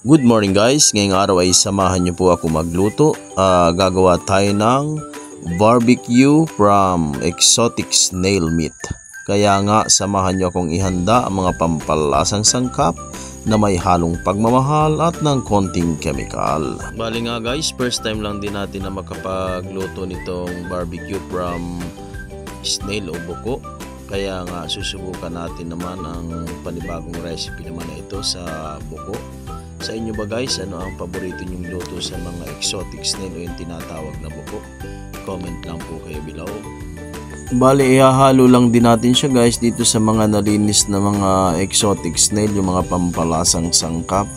Good morning guys, ngayong araw ay samahan niyo po ako magluto. Gagawa tayo ng barbecue from exotic snail meat. Kaya nga samahan niyo akong ihanda ang mga pampalasang sangkap na may halong pagmamahal at ng konting chemical. Bali nga guys, first time lang din natin na makapagluto nitong barbecue from snail o buko. Kaya nga susubukan natin naman ang panibagong recipe naman na ito sa buko. Sa inyo ba guys, ano ang paborito nyong luto sa mga exotic snail o yung tinatawag na buko? Comment lang po kayo below. Bali, ihahalo lang din natin siya guys dito sa mga nalinis na mga exotic snail, yung mga pampalasang sangkap.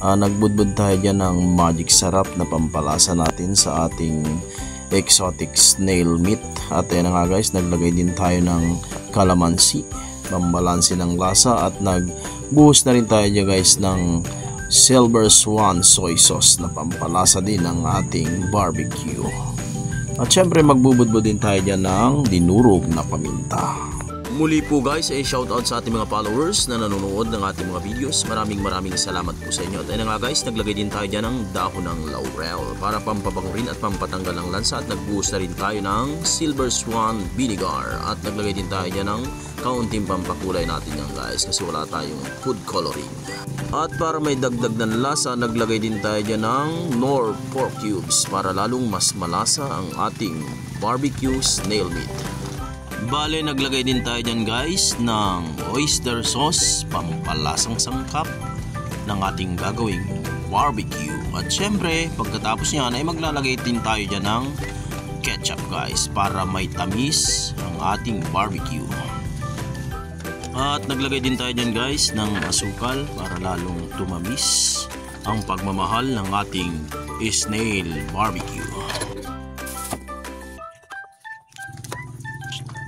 Nagbudbud tayo dyan ng magic sarap na pampalasa natin sa ating exotic snail meat. At ayan nga guys, naglagay din tayo ng calamansi, pambalansi ng lasa, at nagbuhos na rin tayo dyan guys ng Silver Swan soy sauce na pampalasa din ng ating barbecue. At syempre magbubudbud din tayo dyan ng dinurog na paminta. Muli po guys ay shoutout sa ating mga followers na nanonood ng ating mga videos. Maraming salamat po sa inyo. At ayun nga guys, naglagay din tayo dyan ng dahon ng laurel para pampabango rin at pampatanggal ng lansa. At nagbuhos na rin tayo ng Silver Swan vinegar. At naglagay din tayo dyan ng kaunting pampakulay natin yan guys kasi wala tayong food coloring. At para may dagdag na lasa, naglagay din tayo dyan ng Knorr pork cubes para lalong mas malasa ang ating barbecue snail meat. Bale, naglagay din tayo dyan guys ng oyster sauce, pampalasang sangkap ng ating gagawing barbecue. At syempre, pagkatapos nyan ay maglalagay din tayo dyan ng ketchup guys para may tamis ang ating barbecue. At naglagay din tayo dyan guys ng asukal para lalong tumamis ang pagmamahal ng ating snail barbecue.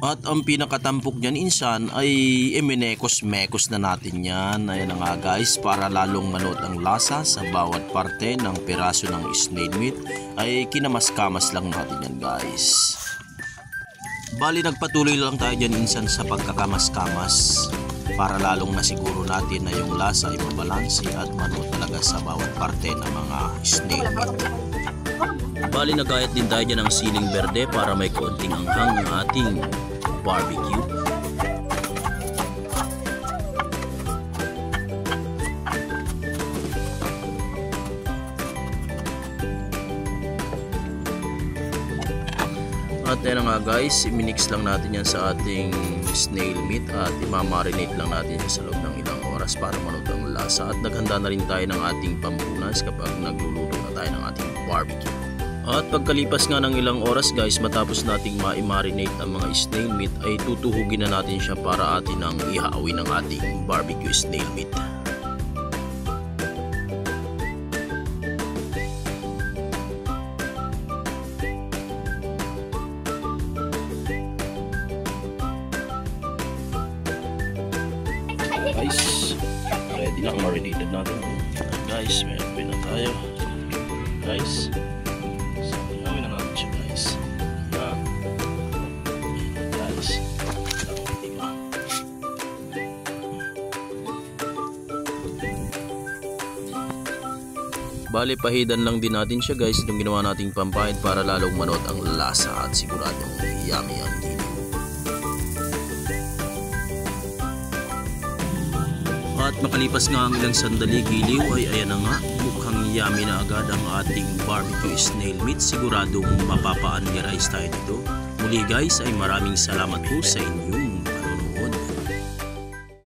At ang pinakatampok dyan insan ay iminekos-mekos na natin yan. Ayan na nga guys, para lalong manot ang lasa sa bawat parte ng piraso ng snail meat ay kinamas-kamas lang natin yan guys. Bali, nagpatuloy lang tayo dyan insan sa pagkakamas-kamas para lalong nasiguro natin na yung lasa ay mabalansi at manot talaga sa bawat parte ng mga snail meat. Bali, nagayat din tayo dyan ng siling berde para may konting anghang ng ating barbecue. At yan nga guys, i-mix lang natin yan sa ating snail meat at imamarinate lang natin sa loob ng ilang oras para manot ang lasa. At naghanda na rin tayo ng ating pampunas kapag nagluluto na tayo ng ating barbecue. At pagkalipas nga ng ilang oras guys, matapos nating ma-marinate ang mga snail meat ay tutuhugin na natin siya para atin ang ihawin ng ating barbecue snail meat. Guys, ready na ang marinated natin. Guys, meron na tayo. Guys, gawin na natin siya guys. Guys, bali, pahidan lang din natin siya guys itong ginawa nating pampahid para lalong manot ang lasa at siguradong yummy ang giniw. At makalipas nga ang ilang sandali giliw ay ayan na nga, mukhang yummy na agad ang ating barbecue snail meat. Siguradong mapapaan-nirais tayo dito. Muli guys ay maraming salamat po sa inyo.